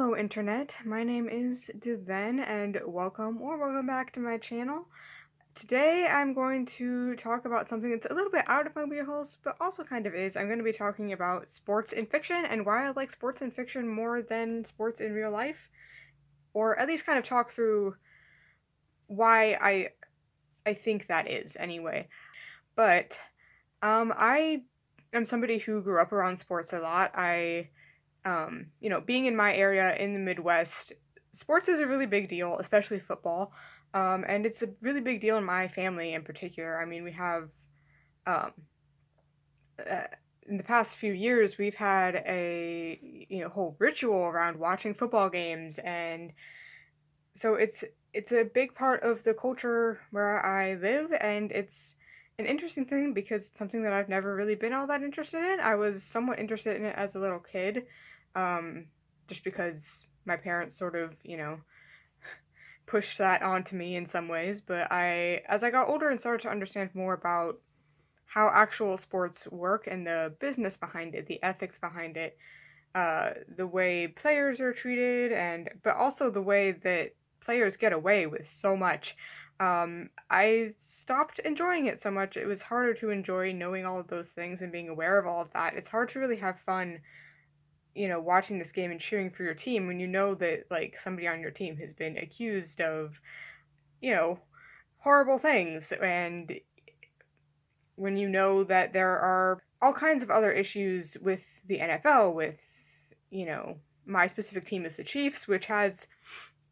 Hello Internet, my name is Devin and welcome back to my channel. Today I'm going to talk about something that's a little bit out of my wheelhouse, but also kind of is. I'm going to be talking about sports in fiction and why I like sports in fiction more than sports in real life, or at least kind of talk through why I think that is anyway. But I am somebody who grew up around sports a lot. Being in my area in the Midwest, sports is a really big deal, especially football. And it's a really big deal in my family in particular. I mean, we have, um, uh, in the past few years, we've had whole ritual around watching football games. And so it's a big part of the culture where I live. And it's an interesting thing because it's something that I've never really been all that interested in. I was somewhat interested in it as a little kid, um, just because my parents sort of, pushed that onto me in some ways. But as I got older and started to understand more about how actual sports work and the business behind it, the ethics behind it, the way players are treated, but also the way that players get away with so much. I stopped enjoying it so much. It was harder to enjoy knowing all of those things and being aware of all of that. It's hard to really have fun, watching this game and cheering for your team when you know that, like, somebody on your team has been accused of, you know, horrible things, and when you know that there are all kinds of other issues with the NFL, with, my specific team is the Chiefs, which has,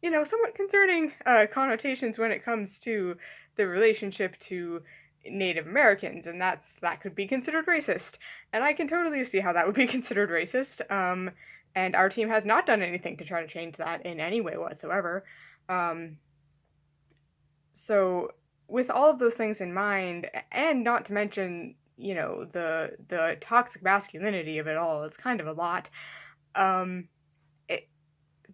somewhat concerning connotations when it comes to the relationship to Native Americans, and that could be considered racist. And I can totally see how that would be considered racist. And our team has not done anything to try to change that in any way whatsoever. Um, so with all of those things in mind, and not to mention, the toxic masculinity of it all, it's kind of a lot. Um, it,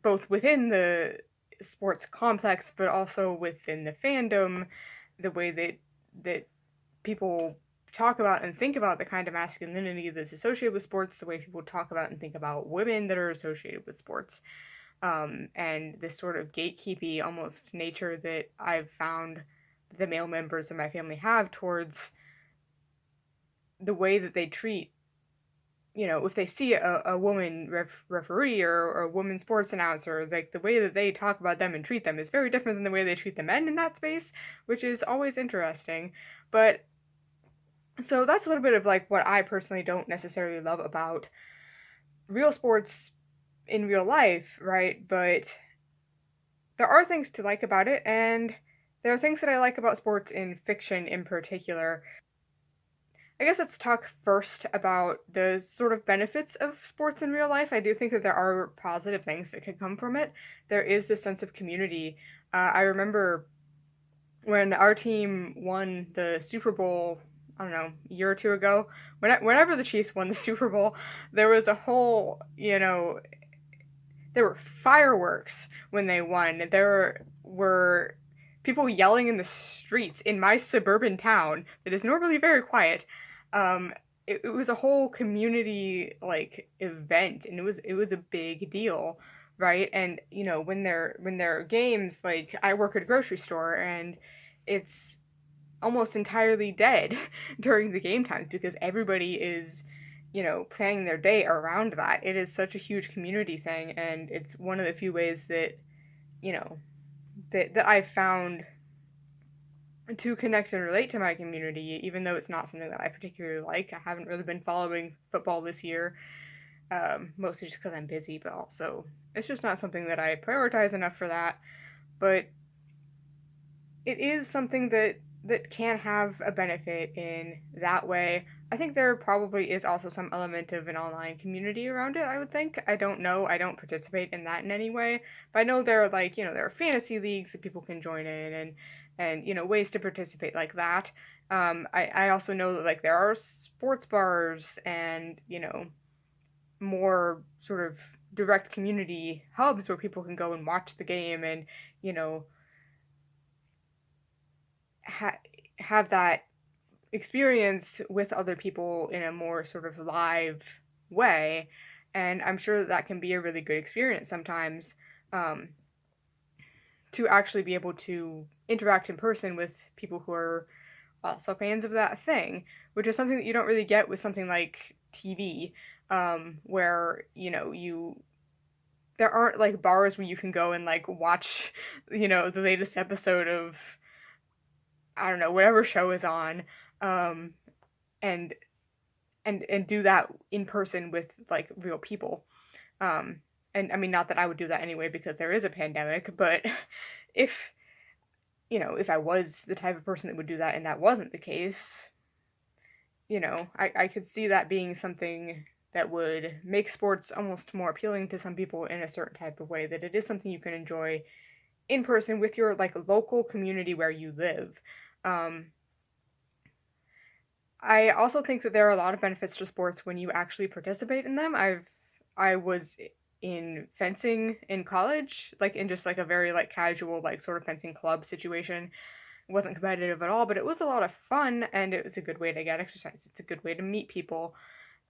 Both within the sports complex, but also within the fandom, the way that people talk about and think about the kind of masculinity that's associated with sports, the way people talk about and think about women that are associated with sports, and this sort of gatekeepy almost nature that I've found the male members of my family have towards the way that they treat, if they see a woman referee or a woman sports announcer, like the way that they talk about them and treat them is very different than the way they treat the men in that space, which is always interesting. But so that's a little bit of like what I personally don't necessarily love about real sports in real life, right? But there are things to like about it, and there are things that I like about sports in fiction in particular. I guess let's talk first about the sort of benefits of sports in real life. I do think that there are positive things that could come from it. There is this sense of community. I remember when our team won the Super Bowl, I don't know, a year or two ago, whenever the Chiefs won the Super Bowl, there was a whole, there were fireworks when they won. There were people yelling in the streets in my suburban town that is normally very quiet. Um, it was a whole community like event, and it was a big deal, right? And when there are games, like I work at a grocery store, and it's almost entirely dead during the game times because everybody is, planning their day around that. It is such a huge community thing, and it's one of the few ways that, you know, that I've found to connect and relate to my community, even though it's not something that I particularly like. I haven't really been following football this year, mostly just because I'm busy, but also it's just not something that I prioritize enough for that. But it is something that can have a benefit in that way. I think there probably is also some element of an online community around it, I would think. I don't know. I don't participate in that in any way. But I know there are, like, there are fantasy leagues that people can join in, and ways to participate like that. I also know that, like, there are sports bars and, more sort of direct community hubs where people can go and watch the game and, you know, have that experience with other people in a more sort of live way. And I'm sure that that can be a really good experience sometimes, um, to actually be able to interact in person with people who are also fans of that thing, which is something that you don't really get with something like TV, where, there aren't like bars where you can go and like watch, the latest episode of, I don't know, whatever show is on, um, and and do that in person with like real people. Um, and I mean, not that I would do that anyway because there is a pandemic, but if if I was the type of person that would do that and that wasn't the case, I could see that being something that would make sports almost more appealing to some people in a certain type of way, that it is something you can enjoy in person with your like local community where you live. Um, I also think that there are a lot of benefits to sports when you actually participate in them. I was in fencing in college, like in just like a very like casual like sort of fencing club situation. It wasn't competitive at all, but it was a lot of fun and it was a good way to get exercise. It's a good way to meet people,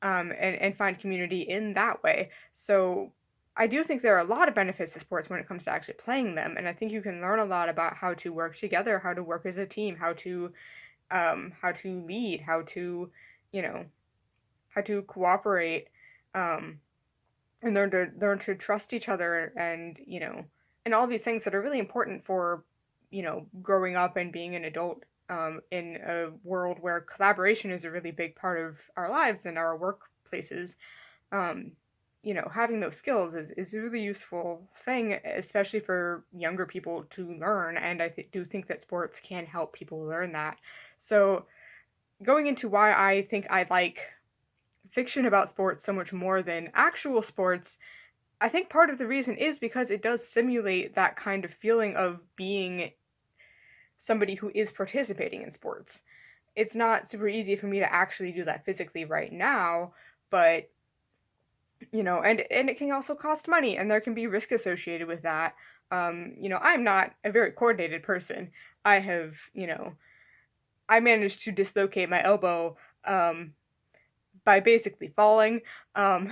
and find community in that way. So I do think there are a lot of benefits to sports when it comes to actually playing them, and I think you can learn a lot about how to work together, how to work as a team, how to lead, you know, how to cooperate, um, and learn to trust each other, and and all these things that are really important for growing up and being an adult, in a world where collaboration is a really big part of our lives and our workplaces. um, Having those skills is a really useful thing, especially for younger people to learn. And do think that sports can help people learn that. So, going into why I think I like fiction about sports so much more than actual sports, I think part of the reason is because it does simulate that kind of feeling of being somebody who is participating in sports. It's not super easy for me to actually do that physically right now, but and it can also cost money, and there can be risk associated with that. I'm not a very coordinated person. I have, I managed to dislocate my elbow, by basically falling. Um,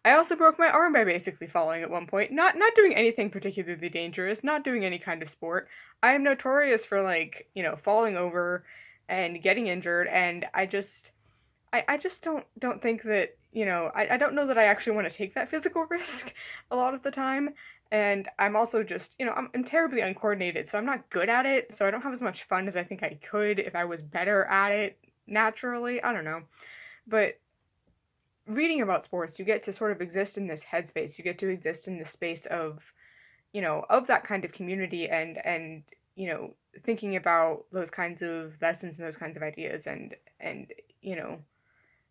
I also broke my arm by basically falling at one point. Not doing anything particularly dangerous, not doing any kind of sport. I am notorious for like, falling over and getting injured, and I just don't think that, I don't know that I actually want to take that physical risk a lot of the time. And I'm also just, I'm terribly uncoordinated, so I'm not good at it, so I don't have as much fun as I think I could if I was better at it naturally. I don't know. But reading about sports, you get to sort of exist in this headspace. You get to exist in the space of, of that kind of community, and thinking about those kinds of lessons and those kinds of ideas, and you know,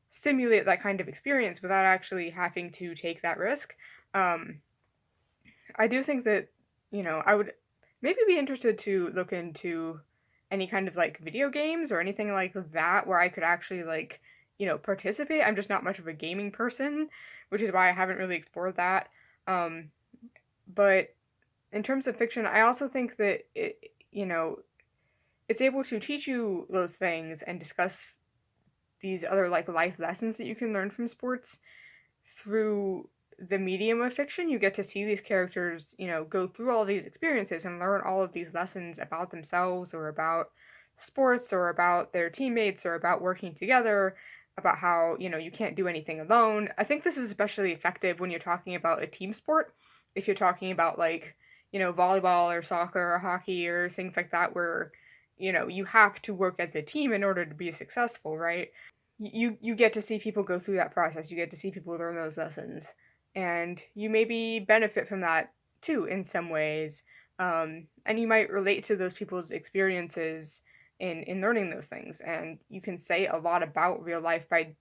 simulate that kind of experience without actually having to take that risk. Um, I do think that, I would maybe be interested to look into any kind of like video games or anything like that where I could actually like, participate. I'm just not much of a gaming person, which is why I haven't really explored that. Um, but in terms of fiction, I also think that it's able to teach you those things and discuss these other like life lessons that you can learn from sports through the medium of fiction. You get to see these characters, go through all these experiences and learn all of these lessons about themselves or about sports or about their teammates or about working together, about how, you can't do anything alone. I think this is especially effective when you're talking about a team sport. If you're talking about like, volleyball or soccer or hockey or things like that where, you have to work as a team in order to be successful, right? You get to see people go through that process. You get to see people learn those lessons, and you maybe benefit from that too in some ways. And you might relate to those people's experiences in learning those things. And you can say a lot about real life by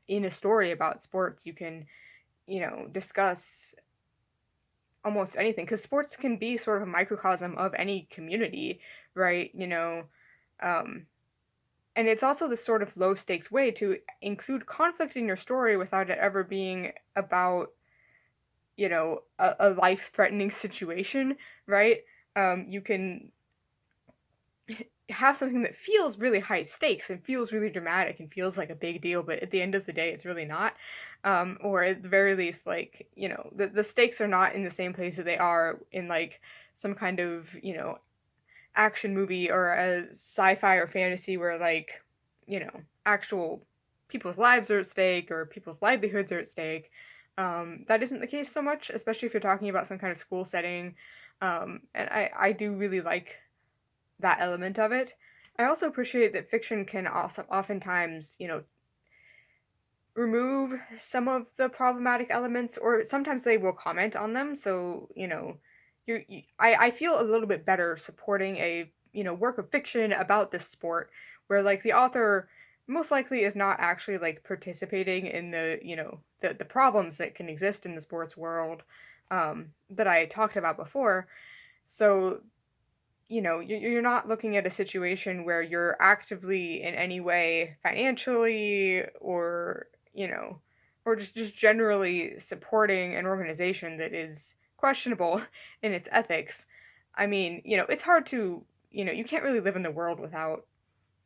in a story about sports. You can discuss almost anything because sports can be sort of a microcosm of any community, right? Um, and it's also this sort of low stakes way to include conflict in your story without it ever being about, a life threatening situation, right? You can, have something that feels really high stakes and feels really dramatic and feels like a big deal, but at the end of the day, it's really not. Or at the very least, like, the stakes are not in the same place that they are in like some kind of, action movie or a sci-fi or fantasy where like, actual people's lives are at stake or people's livelihoods are at stake. That isn't the case so much, especially if you're talking about some kind of school setting. And I do really like that element of it. I also appreciate that fiction can also oftentimes, remove some of the problematic elements, or sometimes they will comment on them. So, I feel a little bit better supporting a, work of fiction about this sport where like the author most likely is not actually like participating in the, the problems that can exist in the sports world that I talked about before. So you're not looking at a situation where you're actively in any way financially or, or just generally supporting an organization that is questionable in its ethics. I mean, it's hard to, you can't really live in the world without,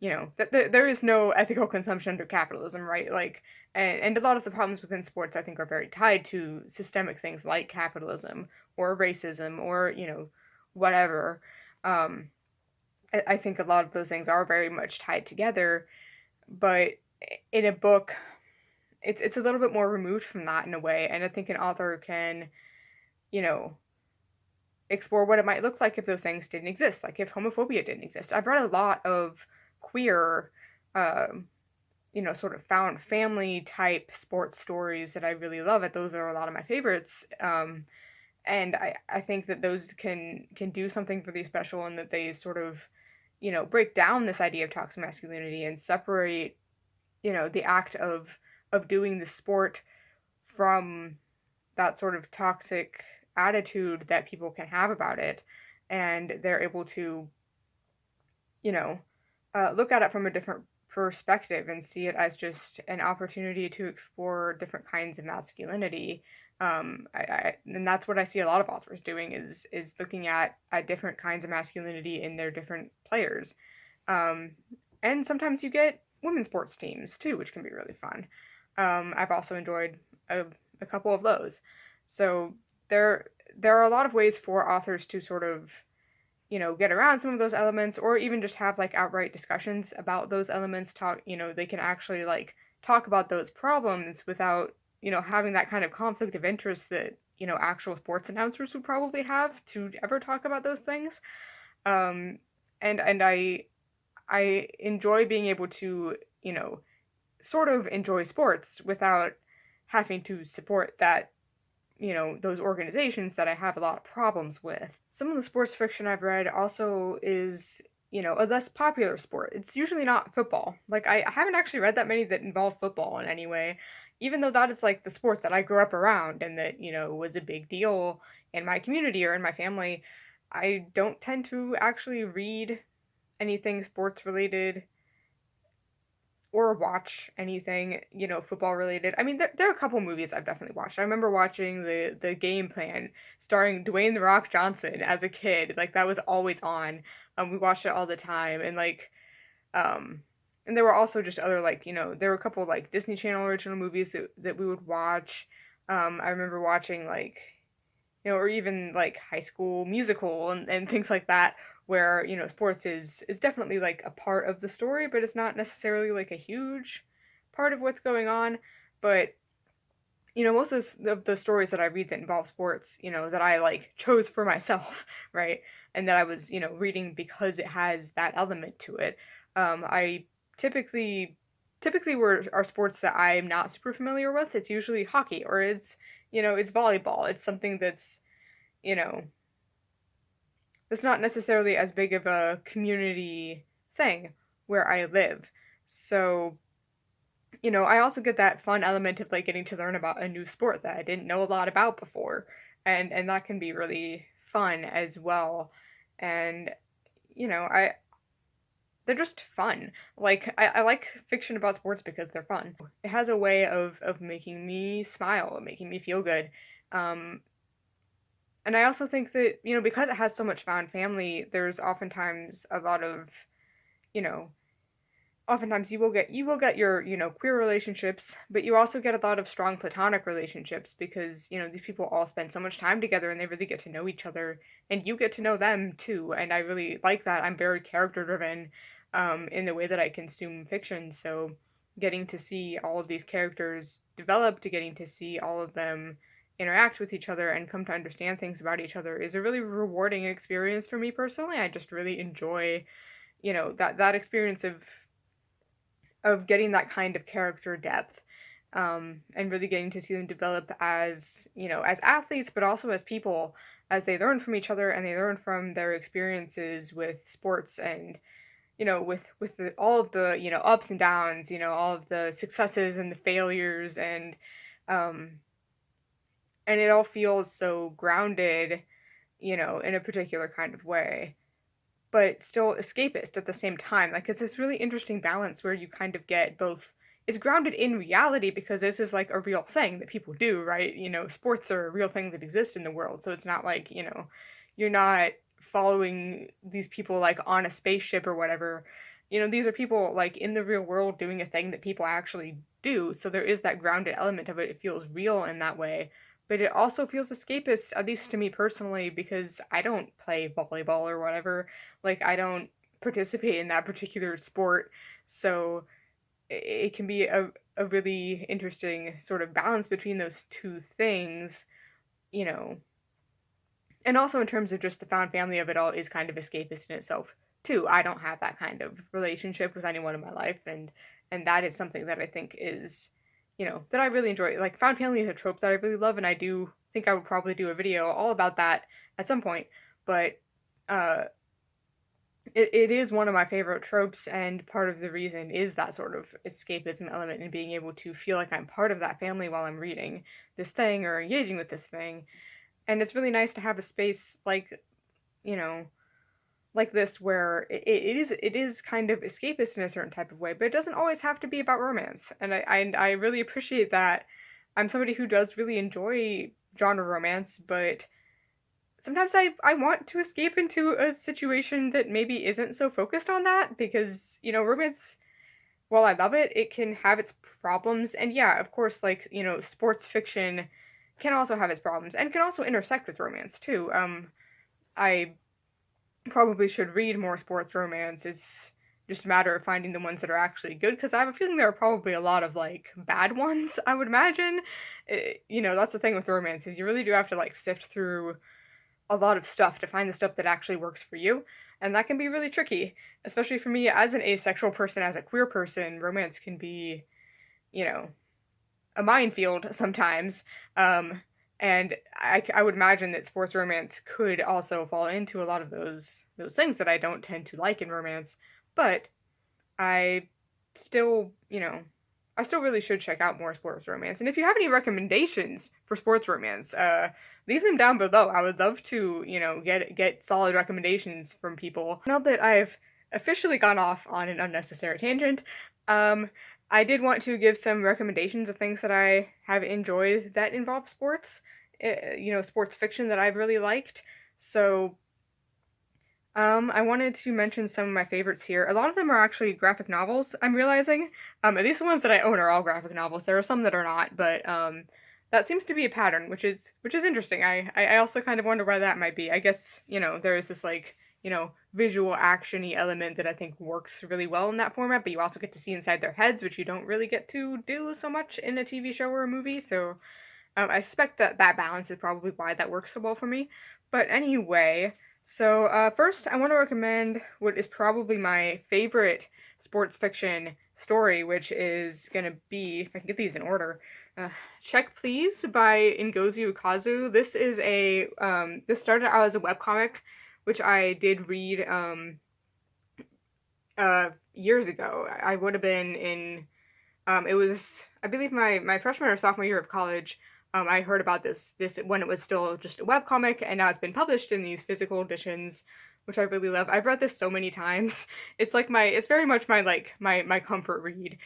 there is no ethical consumption under capitalism, right? Like, and a lot of the problems within sports, I think, are very tied to systemic things like capitalism or racism or, whatever. Um, I think a lot of those things are very much tied together, but in a book, it's a little bit more removed from that in a way, and I think an author can, you know, explore what it might look like if those things didn't exist, like if homophobia didn't exist. I've read a lot of queer, um, sort of found family type sports stories that I really love. It those are a lot of my favorites. And I think that those can do something really special and that they sort of, break down this idea of toxic masculinity and separate, the act of doing the sport from that sort of toxic attitude that people can have about it. And they're able to, you know, look at it from a different perspective and see it as just an opportunity to explore different kinds of masculinity. And that's what I see a lot of authors doing is looking at different kinds of masculinity in their different players. Um, and sometimes you get women's sports teams too, which can be really fun. I've also enjoyed a couple of those. So there are a lot of ways for authors to sort of, get around some of those elements or even just have like outright discussions about those elements. Talk, they can actually like talk about those problems without, having that kind of conflict of interest that, actual sports announcers would probably have to ever talk about those things. Um, and I enjoy being able to, sort of enjoy sports without having to support that, those organizations that I have a lot of problems with. Some of the sports fiction I've read also is, a less popular sport. It's usually not football. Like, I haven't actually read that many that involve football in any way, even though that is like the sport that I grew up around and that, was a big deal in my community or in my family. I don't tend to actually read anything sports related or watch anything, football related. I mean, there are a couple movies I've definitely watched. I remember watching the Game Plan starring Dwayne the Rock Johnson as a kid. Like that was always on. We watched it all the time, and like, um, and there were also just other like, there were a couple like Disney Channel original movies that we would watch. I remember watching like, or even like High School Musical and things like that, where sports is definitely like a part of the story, but it's not necessarily like a huge part of what's going on. But most of the stories that I read that involve sports, that I like chose for myself, right, and that I was reading because it has that element to it. I typically typically were are sports that I'm not super familiar with. It's usually hockey or it's it's volleyball. It's something that's you know it's not necessarily as big of a community thing where I live. So, I also get that fun element of like getting to learn about a new sport that I didn't know a lot about before. And that can be really fun as well. And I they're just fun. Like I like fiction about sports because they're fun. It has a way of making me smile, making me feel good. Um, and I also think that, because it has so much found family, there's oftentimes a lot of you know, oftentimes you will get your, queer relationships, but you also get a lot of strong platonic relationships because, these people all spend so much time together and they really get to know each other and you get to know them too. And I really like that. I'm very character driven in the way that I consume fiction. So getting to see all of these characters develop, to getting to see all of them interact with each other and come to understand things about each other is a really rewarding experience for me personally. I just really enjoy, that experience of getting that kind of character depth, and really getting to see them develop as, as athletes, but also as people, as they learn from each other and they learn from their experiences with sports and, with all of the, ups and downs, all of the successes and the failures, um, and it all feels so grounded, in a particular kind of way, but still escapist at the same time. Like, it's this really interesting balance where you kind of get both. It's grounded in reality because this is like a real thing that people do, right? Sports are a real thing that exists in the world. So it's not like, you're not following these people like on a spaceship or whatever. These are people like in the real world doing a thing that people actually do. So there is that grounded element of it. It feels real in that way, but it also feels escapist, at least to me personally, because I don't play volleyball or whatever. Like, I don't participate in that particular sport. So it can be a really interesting sort of balance between those two things, you know. And also in terms of just the found family of it all is kind of escapist in itself too. I don't have that kind of relationship with anyone in my life, and that is something that I think is, that I really enjoy. Like, found family is a trope that I really love, and I do think I would probably do a video all about that at some point. But uh it is one of my favorite tropes, and part of the reason is that sort of escapism element and being able to feel like I'm part of that family while I'm reading this thing or engaging with this thing. And it's really nice to have a space like, you know, like this where it is kind of escapist in a certain type of way, but it doesn't always have to be about romance. And I really appreciate that. I'm somebody who does really enjoy genre romance, but sometimes I want to escape into a situation that maybe isn't so focused on that because, romance, while I love it, it can have its problems. And yeah, of course, like, sports fiction can also have its problems and can also intersect with romance too. I probably should read more sports romance. It's just a matter of finding the ones that are actually good because I have a feeling there are probably a lot of like bad ones, I would imagine. That's the thing with romance is you really do have to like sift through a lot of stuff to find the stuff that actually works for you. And that can be really tricky, especially for me as an asexual person, as a queer person. Romance can be, you know, a minefield sometimes. And I would imagine that sports romance could also fall into a lot of those things that I don't tend to like in romance. But I still, I still really should check out more sports romance. And if you have any recommendations for sports romance, leave them down below. I would love to, get solid recommendations from people. Now that I've officially gone off on an unnecessary tangent, I did want to give some recommendations of things that I have enjoyed that involve sports, sports fiction that I've really liked. So, I wanted to mention some of my favorites here. A lot of them are actually graphic novels, I'm realizing. At least the ones that I own are all graphic novels. There are some that are not, but that seems to be a pattern, which is interesting. I also kind of wonder why that might be. I guess, there is this like, visual action-y element that I think works really well in that format, but you also get to see inside their heads, which you don't really get to do so much in a TV show or a movie, so I suspect that that balance is probably why that works so well for me. But anyway, so first I want to recommend what is probably my favorite sports fiction story, which is gonna be, if I can get these in order, Check Please by Ngozi Ukazu. This is this started out as a webcomic, which I did read years ago. I would have been in it was, I believe, my freshman or sophomore year of college. I heard about this when it was still just a webcomic, and now it's been published in these physical editions, which I really love. I've read this so many times. It's very much my like my comfort read.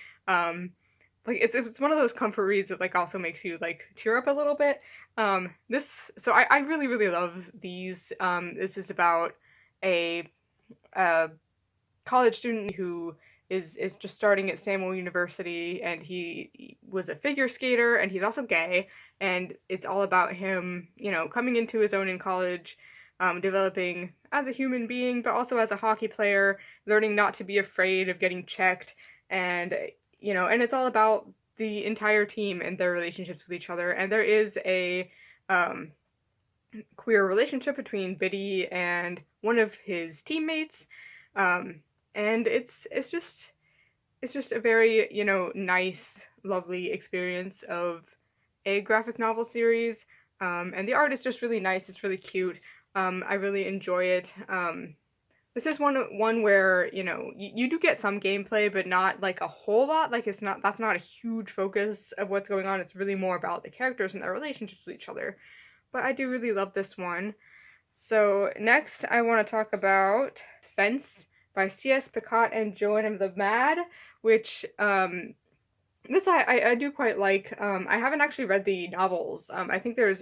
Like it's one of those comfort reads that like also makes you like tear up a little bit. So I really love these. This is about a college student who is just starting at Samuel University, and he was a figure skater, and he's also gay, and it's all about him, coming into his own in college, developing as a human being, but also as a hockey player, learning not to be afraid of getting checked, and and it's all about the entire team and their relationships with each other, and there is a um, queer relationship between Biddy and one of his teammates, um, and it's just a very nice, lovely experience of a graphic novel series, and the art is just really nice. It's really cute. I really enjoy it. This is one where you do get some gameplay, but not like a whole lot. Like that's not a huge focus of what's going on. It's really more about the characters and their relationships with each other. But I do really love this one. So next, I want to talk about Fence by C.S. Pacat and Johanna the Mad, which this I do quite like. I haven't actually read the novels. I think there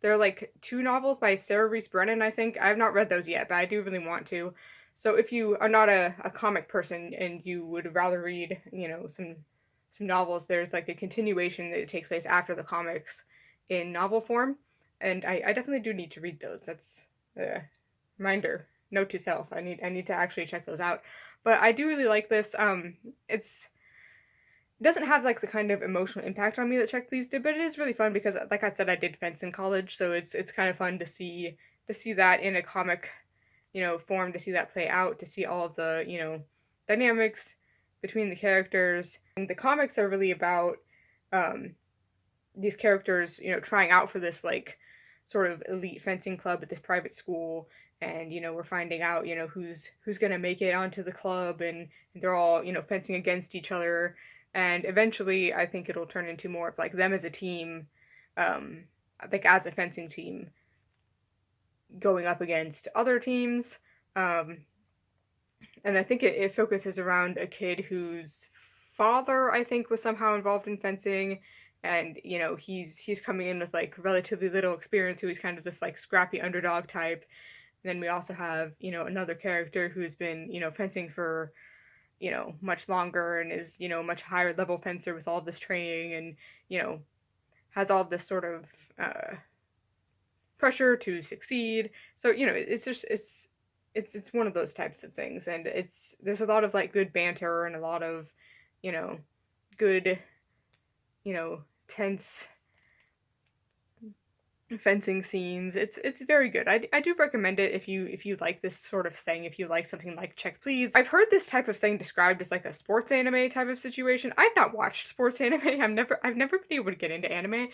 are like two novels by Rees Brennan, I think. I have not read those yet, but I do really want to. So if you are not a comic person and you would rather read, some novels, there's like a continuation that takes place after the comics in novel form. And I definitely do need to read those. That's a reminder. Note to self. I need to actually check those out. But I do really like this. It doesn't have like the kind of emotional impact on me that Check Please did, but it is really fun because, like I said, I did fence in college, so it's kind of fun to see that in a comic, form, to see that play out, to see all of the dynamics between the characters. And the comics are really about these characters, trying out for this like sort of elite fencing club at this private school, and we're finding out who's gonna make it onto the club, and they're all fencing against each other, and eventually I think it'll turn into more of like them as a team, like as a fencing team going up against other teams, and I think it focuses around a kid whose father, I think, was somehow involved in fencing, and he's coming in with like relatively little experience, who he's kind of this like scrappy underdog type. And then we also have another character who's been fencing for much longer, and is a much higher level fencer with all this training, and has all this sort of pressure to succeed. So it's just it's one of those types of things, and there's a lot of like good banter and a lot of good tense fencing scenes. It's very good. I do recommend it if you like this sort of thing, if you like something like Check Please. I've heard this type of thing described as like a sports anime type of situation. I've not watched sports anime. I've never been able to get into anime.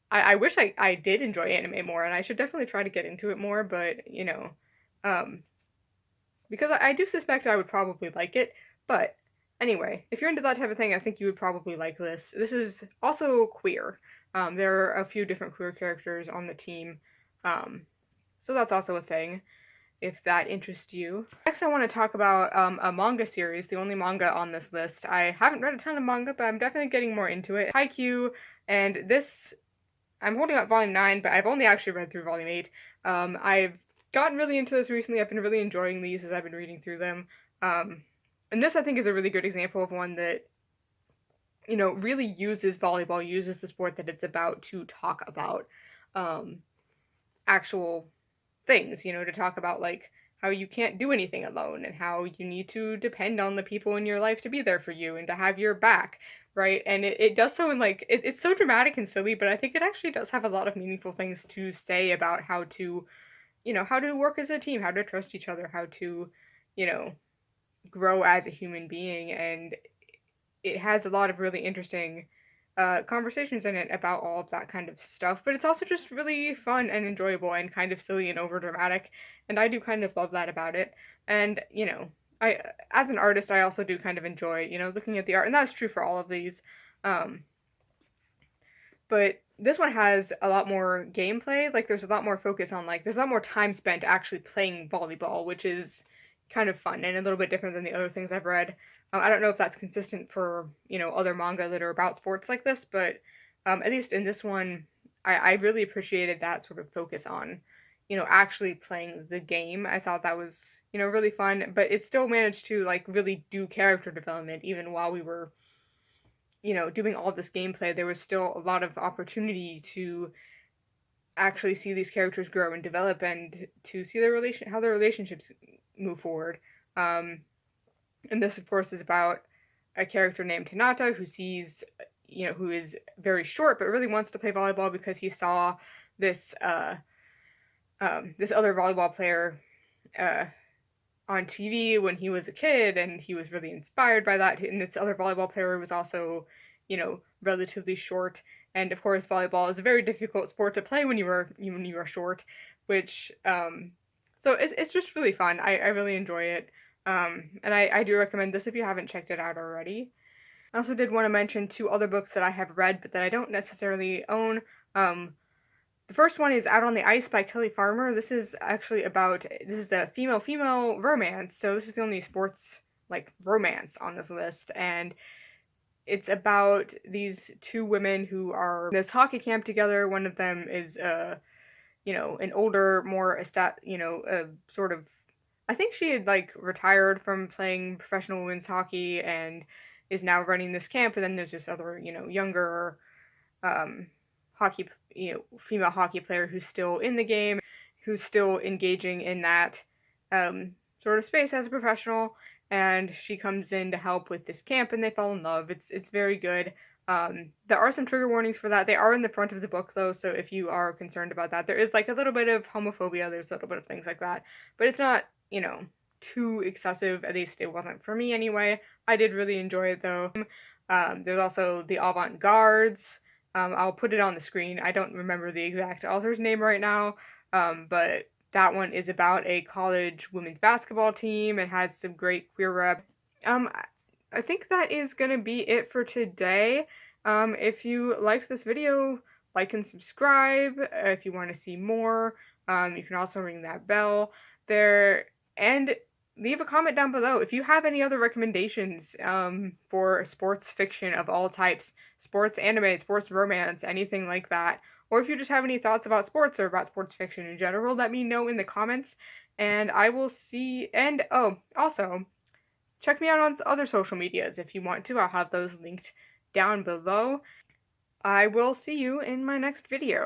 I wish I did enjoy anime more, and I should definitely try to get into it more, but um because I do suspect I would probably like it. But anyway, if you're into that type of thing, I think you would probably like this. This is also queer. There are a few different queer characters on the team, so that's also a thing, if that interests you. Next, I want to talk about a manga series, the only manga on this list. I haven't read a ton of manga, but I'm definitely getting more into it. Haikyuu, and this, I'm holding up volume 9, but I've only actually read through volume 8. I've gotten really into this recently. I've been really enjoying these as I've been reading through them. And this, I think, is a really good example of one that really uses volleyball, uses the sport that it's about to talk about actual things, to talk about like how you can't do anything alone, and how you need to depend on the people in your life to be there for you and to have your back, right? And it does so in like, it's so dramatic and silly, but I think it actually does have a lot of meaningful things to say about how to, how to work as a team, how to trust each other, how to, grow as a human being. And it has a lot of really interesting conversations in it about all of that kind of stuff, but it's also just really fun and enjoyable and kind of silly and overdramatic, and I do kind of love that about it. And I, as an artist, I also do kind of enjoy looking at the art, and that's true for all of these. But this one has a lot more gameplay. Like there's a lot more focus on there's a lot more time spent actually playing volleyball, which is kind of fun and a little bit different than the other things I've read. I don't know if that's consistent for, other manga that are about sports like this, but at least in this one, I really appreciated that sort of focus on, actually playing the game. I thought that was, really fun, but it still managed to like really do character development even while we were, doing all this gameplay. There was still a lot of opportunity to actually see these characters grow and develop and to see how their relationships move forward. Um, and this, of course, is about a character named Hinata who sees, who is very short but really wants to play volleyball because he saw this this other volleyball player uh, on TV when he was a kid, and he was really inspired by that. And this other volleyball player was also, relatively short. And of course, volleyball is a very difficult sport to play when you are short, which so it's just really fun. I really enjoy it. And I do recommend this if you haven't checked it out already. I also did want to mention two other books that I have read but that I don't necessarily own. The first one is Out on the Ice by Kelly Farmer. This is a female romance, so this is the only sports like romance on this list, and it's about these two women who are in this hockey camp together. One of them is an older, more sort of, I think she had like retired from playing professional women's hockey and is now running this camp, and then there's this other, younger um hockey, female hockey player who's still in the game, who's still engaging in that sort of space as a professional, and she comes in to help with this camp, and they fall in love. It's very good. There are some trigger warnings for that. They are in the front of the book though, so if you are concerned about that, there is like a little bit of homophobia. There's a little bit of things like that, but it's not, too excessive. At least it wasn't for me anyway. I did really enjoy it though. There's also the Avant-Guards. I'll put it on the screen. I don't remember the exact author's name right now, but that one is about a college women's basketball team and has some great queer rep. I think that is going to be it for today. If you liked this video, like and subscribe. If you want to see more, you can also ring that bell there, and leave a comment down below if you have any other recommendations for sports fiction of all types, sports anime, sports romance, anything like that. Or if you just have any thoughts about sports or about sports fiction in general, let me know in the comments, and I will see. And oh, also, check me out on other social medias if you want to. I'll have those linked down below. I will see you in my next video.